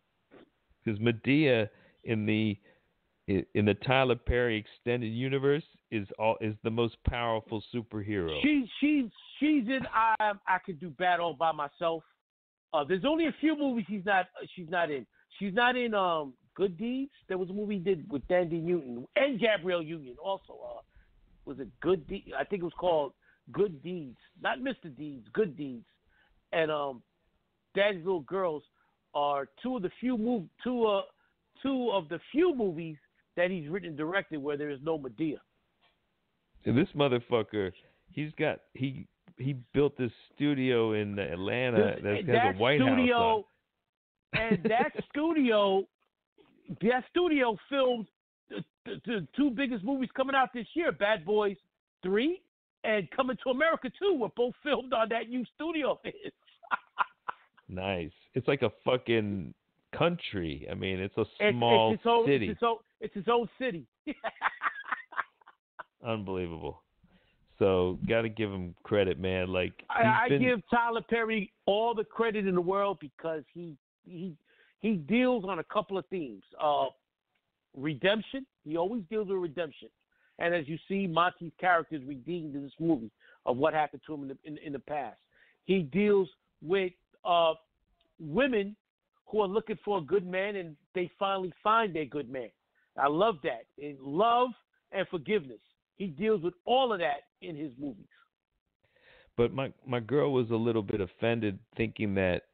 Because Madea in the Tyler Perry extended universe is the most powerful superhero. She's in I Could Do Bad All by Myself. There's only a few movies she's not in. She's not in Good Deeds. There was a movie he did with Dandy Newton and Gabrielle Union also. Was it Good Deeds? I think it was called Good Deeds, not Mr. Deeds. Good Deeds. And Daddy's Little Girls are two of the few movies that he's written and directed where there is no Madea. And this motherfucker, he built this studio in Atlanta that has a White House on. And that studio filmed the two biggest movies coming out this year, Bad Boys 3 and Coming to America 2, were both filmed on that new studio. Nice. It's like a fucking country. I mean, it's a small city. It's its own city. Unbelievable. So, got to give him credit, man. Like, I give Tyler Perry all the credit in the world because he deals on a couple of themes. Redemption. He always deals with redemption. And as you see, Monty's character is redeemed in this movie of what happened to him in the past. He deals with women who are looking for a good man, and they finally find their good man. I love that. In love and forgiveness. He deals with all of that in his movies. But my girl was a little bit offended, thinking that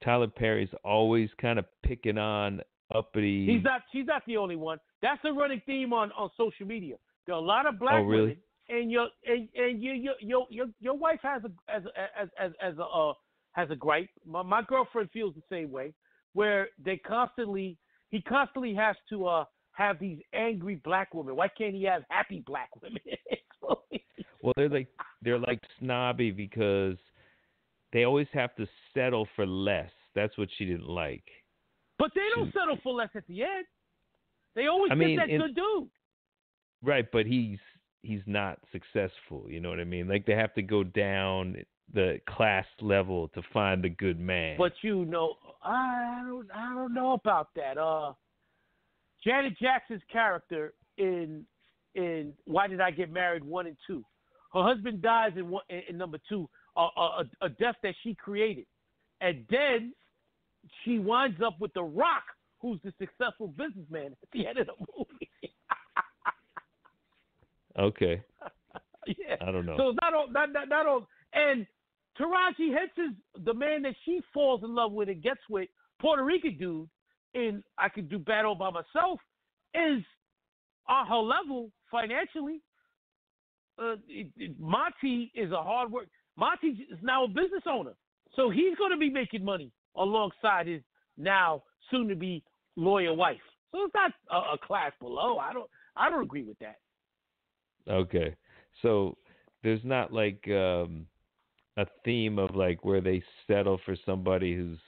Tyler Perry's always kind of picking on uppity. She's not the only one. That's a running theme on social media. There are a lot of black women, and your wife has a gripe. My girlfriend feels the same way, where he constantly has to have these angry black women. Why can't he have happy black women? Well, they're like snobby because they always have to settle for less. That's what she didn't like. But they don't settle for less at the end. They always get that good dude. Right, but he's not successful. You know what I mean? Like, they have to go down the class level to find the good man. But you know, I don't know about that. Janet Jackson's character in Why Did I Get Married 1 and 2. Her husband dies in number 2, a death that she created, and then she winds up with The Rock, who's the successful businessman at the end of the movie. Okay. Yeah. I don't know. So not all. And Taraji Henson's the man that she falls in love with and gets with, Puerto Rican dude, in I Could Do Bad All by Myself. is on her level financially. Monty is a hard work. Monty is now a business owner, so he's going to be making money alongside his now soon-to-be lawyer wife. So it's not a class below. I don't agree with that. Okay. So there's not like a theme of like where they settle for somebody who's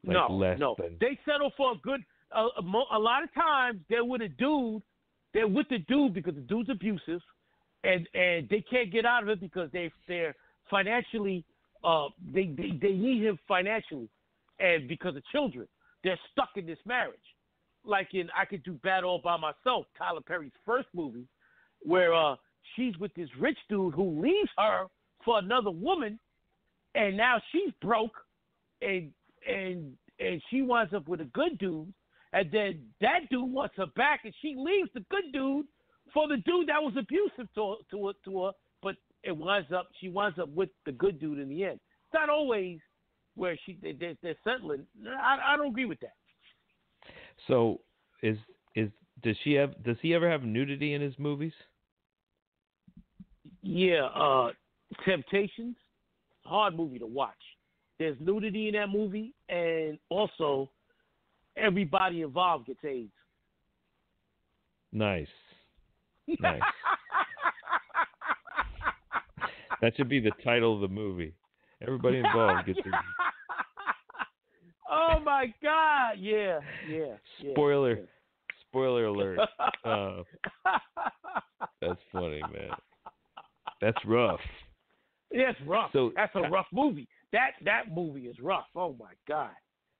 like less No. than. They settle for a good. A lot of times they're with a dude. They're with the dude because the dude's abusive, and they can't get out of it because they're financially. They need him financially, and because of children, they're stuck in this marriage. Like in I Could Do Bad All by Myself, Tyler Perry's first movie, where she's with this rich dude who leaves her for another woman, and now she's broke, and she winds up with a good dude, and then that dude wants her back, and she leaves the good dude for the dude that was abusive to her, but she winds up with the good dude in the end. It's not always where they're settling. I don't agree with that. So does he ever have nudity in his movies? Yeah, Temptations, hard movie to watch. There's nudity in that movie, and also everybody involved gets AIDS. Nice. Nice. That should be the title of the movie. Everybody involved gets AIDS. Oh my God! Yeah. Spoiler alert. That's funny, man. That's rough. Yeah, it's rough. So that's a rough movie. That movie is rough. Oh my God.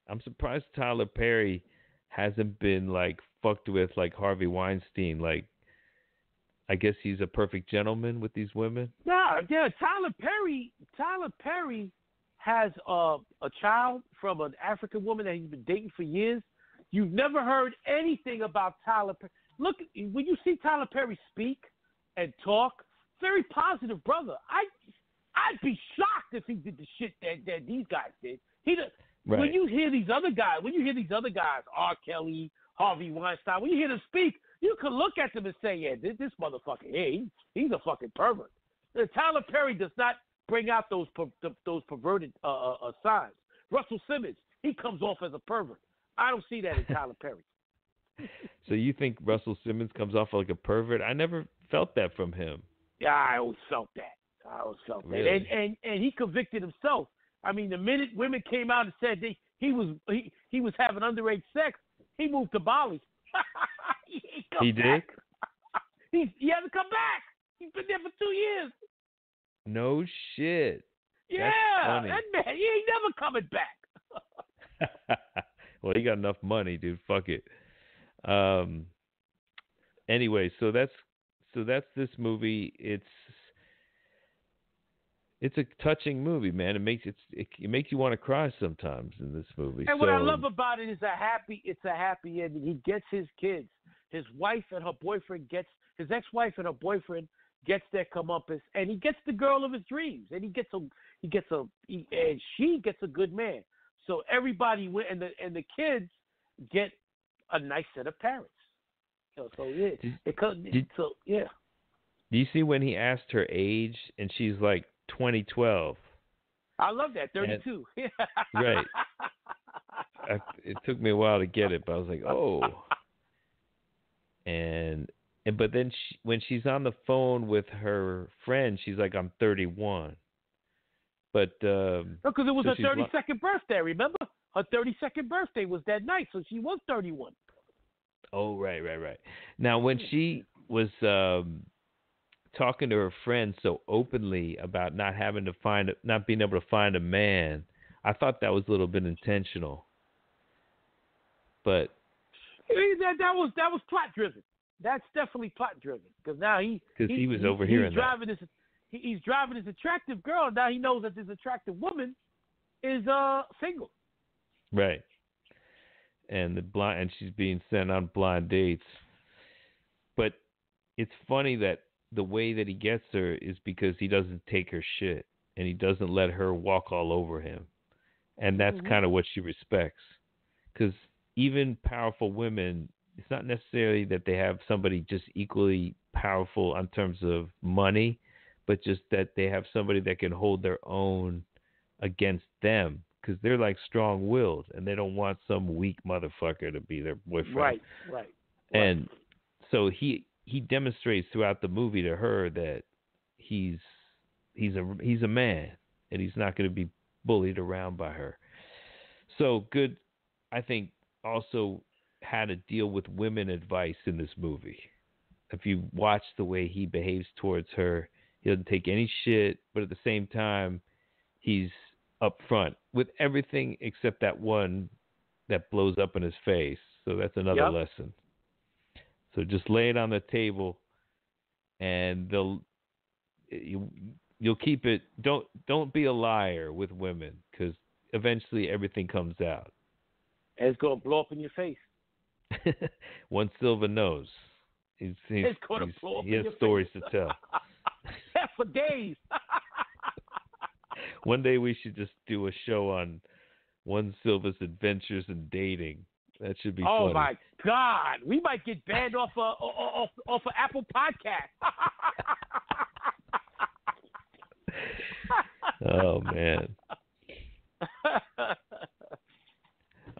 I'm surprised Tyler Perry hasn't been like fucked with like Harvey Weinstein. Like, I guess he's a perfect gentleman with these women. Yeah. Tyler Perry has a child from an African woman that he's been dating for years. You've never heard anything about Tyler Perry. Look, when you see Tyler Perry speak and talk, very positive brother. I'd be shocked if he did the shit that these guys did. Right. When you hear these other guys, R. Kelly, Harvey Weinstein, when you hear them speak, you can look at them and say, yeah, this motherfucker here, he's a fucking pervert. Tyler Perry does not bring out those perverted signs. Russell Simmons, he comes off as a pervert. I don't see that in Tyler Perry. So you think Russell Simmons comes off like a pervert? I never felt that from him. Yeah, I always felt that. Really? And he convicted himself. I mean, the minute women came out and said he was having underage sex, he moved to Bali. He did? He hasn't come back. He's been there for 2 years. No shit. Yeah, that's funny. That man, he ain't never coming back. Well, he got enough money, dude. Fuck it. Anyway, so that's this movie. It's a touching movie, man. It makes you want to cry sometimes in this movie. And what I love about it is it's a happy ending. He gets his kids. His wife and her boyfriend his ex-wife and her boyfriend gets their comeuppance, and he gets the girl of his dreams, and and she gets a good man. So everybody went, and the kids get a nice set of parents. Yeah. Do you see when he asked her age and she's like 2012? I love that, 32. Right. It took me a while to get it, but I was like, oh. But then when she's on the phone with her friend, she's like, I'm 31. But because it was her 32nd birthday, remember? Her 32nd birthday was that night, so she was 31. Oh, right. Now, when she was talking to her friend so openly about not being able to find a man, I thought that was a little bit intentional. But that was plot driven. That's definitely plot driven because now he was overhearing that. He's driving this attractive girl. Now he knows that this attractive woman is single. Right. And she's being sent on blind dates. But it's funny that the way that he gets her is because he doesn't take her shit and he doesn't let her walk all over him. And that's kind of what she respects. Because even powerful women it's not necessarily that they have somebody just equally powerful in terms of money, but just that they have somebody that can hold their own against them because they're like strong-willed and they don't want some weak motherfucker to be their boyfriend. Right. And so he demonstrates throughout the movie to her that he's a man and he's not going to be bullied around by her. So good, I think, also how to deal with women advice in this movie. If you watch the way he behaves towards her, he doesn't take any shit, but at the same time, he's upfront with everything except that one that blows up in his face. So that's another lesson. So just lay it on the table, and you'll keep it. Don't be a liar with women, because eventually everything comes out. And it's gonna blow up in your face. One Silva knows. He has stories to tell. For days. One day we should just do a show on One Silva's adventures in dating. That should be funny. Oh my God, we might get banned off of Apple Podcast. Oh man.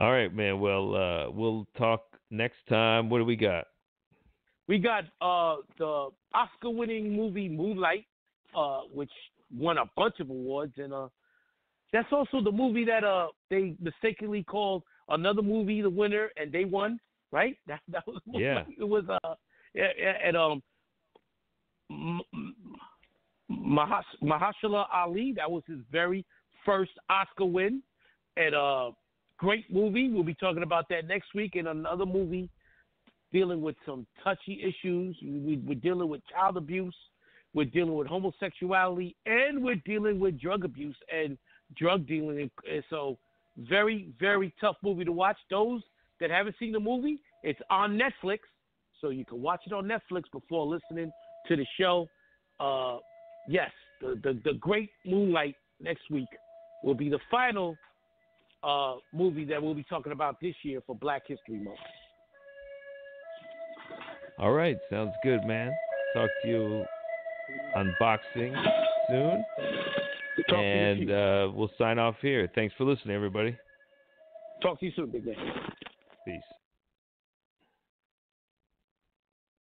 All right, man. Well, we'll talk next time. What do we got? We got the Oscar-winning movie Moonlight, which won a bunch of awards, and that's also the movie that they mistakenly called another movie the winner, and they won. Right? That was yeah. It was Mahershala Ali. That was his very first Oscar win, and great movie. We'll be talking about that next week. And another movie dealing with some touchy issues. We're dealing with child abuse. We're dealing with homosexuality, and we're dealing with drug abuse and drug dealing. And so, very, very tough movie to watch. Those that haven't seen the movie, it's on Netflix, so you can watch it on Netflix before listening to the show. Yes, the great Moonlight next week will be the final movie that we'll be talking about this year for Black History Month. All right, sounds good, man. Talk to you unboxing soon. And we'll sign off here. Thanks for listening, everybody. Talk to you soon, big man. Peace.